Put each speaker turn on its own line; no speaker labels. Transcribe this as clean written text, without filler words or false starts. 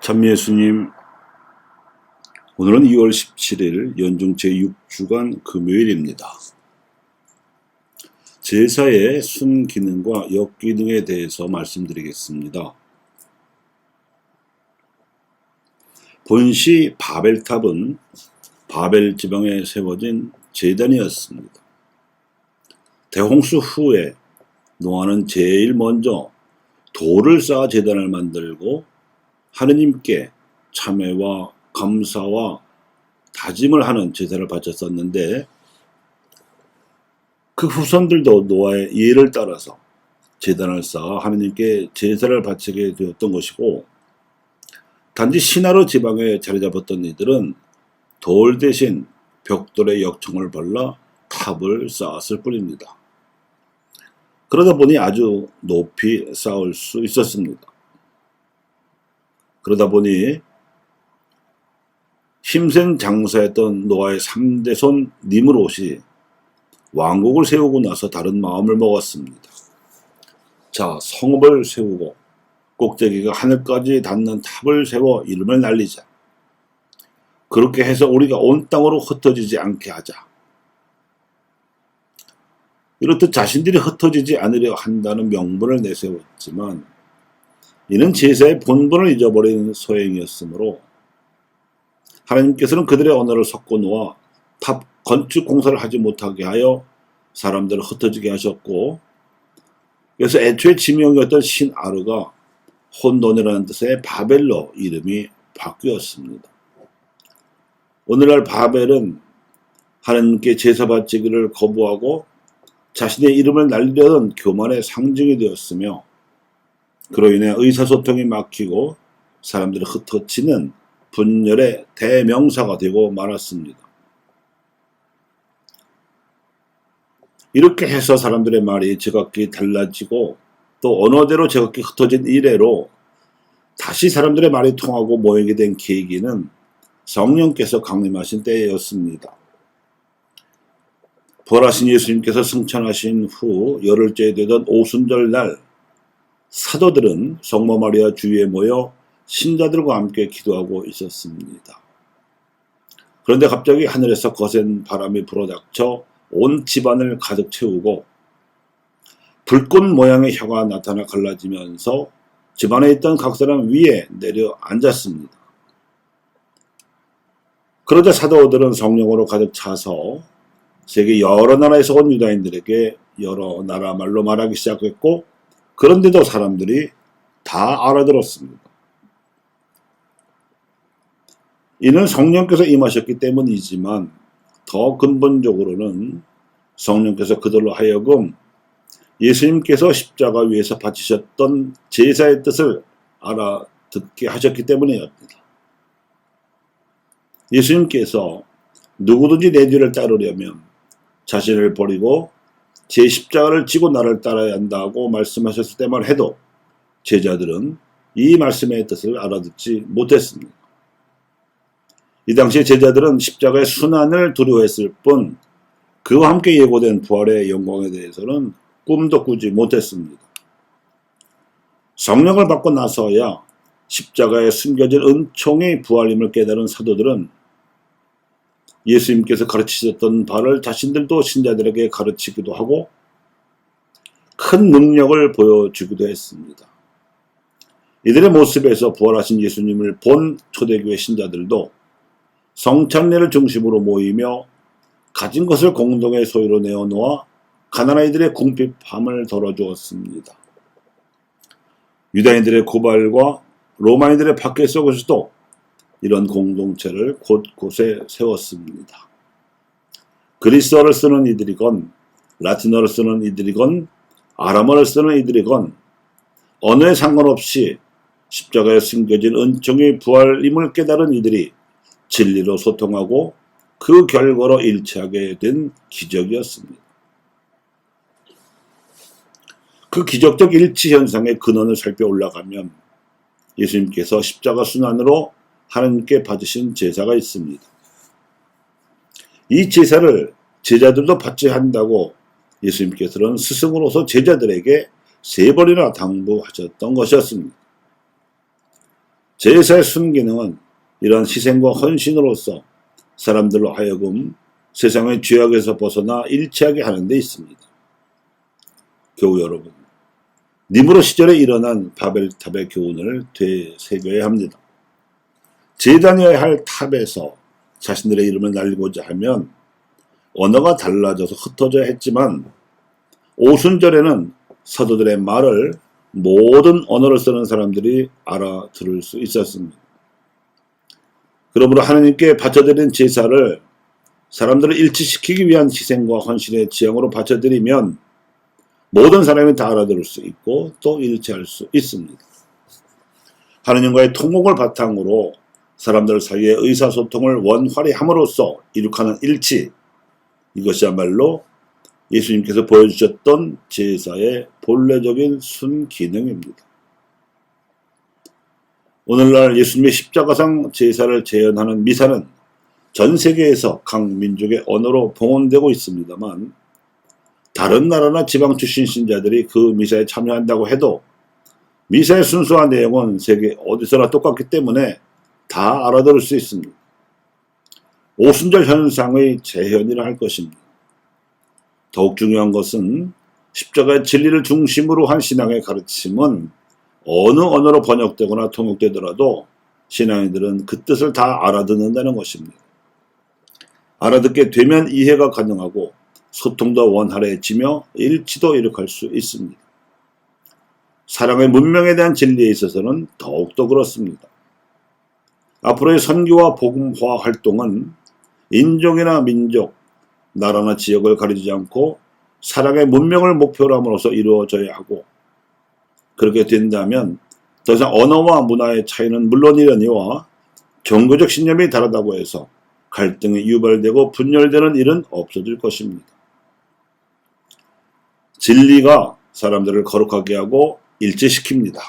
참예수님, 오늘은 2월 17일 연중 제6주간 금요일입니다. 제사의 순기능과 역기능에 대해서 말씀드리겠습니다. 본시 바벨탑은 바벨 지방에 세워진 제단이었습니다. 대홍수 후에 노아는 제일 먼저 돌을 쌓아 제단을 만들고 하느님께 참회와 감사와 다짐을 하는 제사를 바쳤었는데, 그 후손들도 노아의 예를 따라서 제단을 쌓아 하느님께 제사를 바치게 되었던 것이고, 단지 시나르 지방에 자리 잡았던 이들은 돌 대신 벽돌의 역청을 발라 탑을 쌓았을 뿐입니다. 그러다 보니 아주 높이 쌓을 수 있었습니다. 그러다 보니 힘센 장사였던 노아의 3대손 니므롯이 왕국을 세우고 나서 다른 마음을 먹었습니다. 자, 성읍을 세우고 꼭대기가 하늘까지 닿는 탑을 세워 이름을 날리자. 그렇게 해서 우리가 온 땅으로 흩어지지 않게 하자. 이렇듯 자신들이 흩어지지 않으려 한다는 명분을 내세웠지만, 이는 제사의 본분을 잊어버린 소행이었으므로 하나님께서는 그들의 언어를 섞어 놓아 탑 건축 공사를 하지 못하게 하여 사람들을 흩어지게 하셨고, 그래서 애초에 지명이었던 신아르가 혼돈이라는 뜻의 바벨로 이름이 바뀌었습니다. 오늘날 바벨은 하나님께 제사 바치기를 거부하고 자신의 이름을 날리려던 교만의 상징이 되었으며, 그로 인해 의사소통이 막히고 사람들이 흩어지는 분열의 대명사가 되고 말았습니다. 이렇게 해서 사람들의 말이 제각기 달라지고 또 언어대로 제각기 흩어진 이래로 다시 사람들의 말이 통하고 모이게 된 계기는 성령께서 강림하신 때였습니다. 부활하신 예수님께서 승천하신 후 열흘째 되던 오순절 날, 사도들은 성모 마리아 주위에 모여 신자들과 함께 기도하고 있었습니다. 그런데 갑자기 하늘에서 거센 바람이 불어닥쳐 온 집안을 가득 채우고 불꽃 모양의 혀가 나타나 갈라지면서 집안에 있던 각 사람 위에 내려 앉았습니다. 그러자 사도들은 성령으로 가득 차서 세계 여러 나라에서 온 유다인들에게 여러 나라 말로 말하기 시작했고, 그런데도 사람들이 다 알아들었습니다. 이는 성령께서 임하셨기 때문이지만, 더 근본적으로는 성령께서 그들로 하여금 예수님께서 십자가 위에서 바치셨던 제사의 뜻을 알아듣게 하셨기 때문이었습니다. 예수님께서 누구든지 내 뒤를 따르려면 자신을 버리고 제 십자가를 지고 나를 따라야 한다고 말씀하셨을 때만 해도 제자들은 이 말씀의 뜻을 알아듣지 못했습니다. 이 당시에 제자들은 십자가의 순환을 두려워했을 뿐, 그와 함께 예고된 부활의 영광에 대해서는 꿈도 꾸지 못했습니다. 성령을 받고 나서야 십자가에 숨겨진 은총의 부활임을 깨달은 사도들은 예수님께서 가르치셨던 바를 자신들도 신자들에게 가르치기도 하고 큰 능력을 보여주기도 했습니다. 이들의 모습에서 부활하신 예수님을 본 초대교회 신자들도 성찬례를 중심으로 모이며 가진 것을 공동의 소유로 내어놓아 가난아이들의 궁핍함을 덜어주었습니다. 유다인들의 고발과 로마인들의 박해 속에서도 이런 공동체를 곳곳에 세웠습니다. 그리스어를 쓰는 이들이건 라틴어를 쓰는 이들이건 아람어를 쓰는 이들이건 언어에 상관없이 십자가에 숨겨진 은총의 부활임을 깨달은 이들이 진리로 소통하고 그 결과로 일치하게 된 기적이었습니다. 그 기적적 일치 현상의 근원을 살펴 올라가면 예수님께서 십자가 순환으로 하나님께 받으신 제사가 있습니다. 이 제사를 제자들도 받지 한다고 예수님께서는 스승으로서 제자들에게 3번이나 당부하셨던 것이었습니다. 제사의 순기능은 이러한 희생과 헌신으로서 사람들로 하여금 세상의 죄악에서 벗어나 일치하게 하는 데 있습니다. 교우 여러분, 니므로 시절에 일어난 바벨탑의 교훈을 되새겨야 합니다. 제단이어야 할 탑에서 자신들의 이름을 날리고자 하면 언어가 달라져서 흩어져야 했지만 오순절에는 사도들의 말을 모든 언어를 쓰는 사람들이 알아들을 수 있었습니다. 그러므로 하나님께 바쳐드린 제사를 사람들을 일치시키기 위한 희생과 헌신의 지향으로 바쳐드리면 모든 사람이 다 알아들을 수 있고 또 일치할 수 있습니다. 하나님과의 통곡을 바탕으로 사람들 사이의 의사소통을 원활히 함으로써 이룩하는 일치, 이것이야말로 예수님께서 보여주셨던 제사의 본래적인 순기능입니다. 오늘날 예수님의 십자가상 제사를 재현하는 미사는 전 세계에서 각 민족의 언어로 봉헌되고 있습니다만 다른 나라나 지방 출신 신자들이 그 미사에 참여한다고 해도 미사의 순수한 내용은 세계 어디서나 똑같기 때문에 다 알아들을 수 있습니다. 오순절 현상의 재현이라 할 것입니다. 더욱 중요한 것은 십자가의 진리를 중심으로 한 신앙의 가르침은 어느 언어로 번역되거나 통역되더라도 신앙인들은 그 뜻을 다 알아듣는다는 것입니다. 알아듣게 되면 이해가 가능하고 소통도 원활해지며 일치도 이룩할 수 있습니다. 사랑의 문명에 대한 진리에 있어서는 더욱더 그렇습니다. 앞으로의 선교와 복음화 활동은 인종이나 민족, 나라나 지역을 가리지 않고 사랑의 문명을 목표로 함으로써 이루어져야 하고 그렇게 된다면 더 이상 언어와 문화의 차이는 물론이려니와 종교적 신념이 다르다고 해서 갈등이 유발되고 분열되는 일은 없어질 것입니다. 진리가 사람들을 거룩하게 하고 일치시킵니다.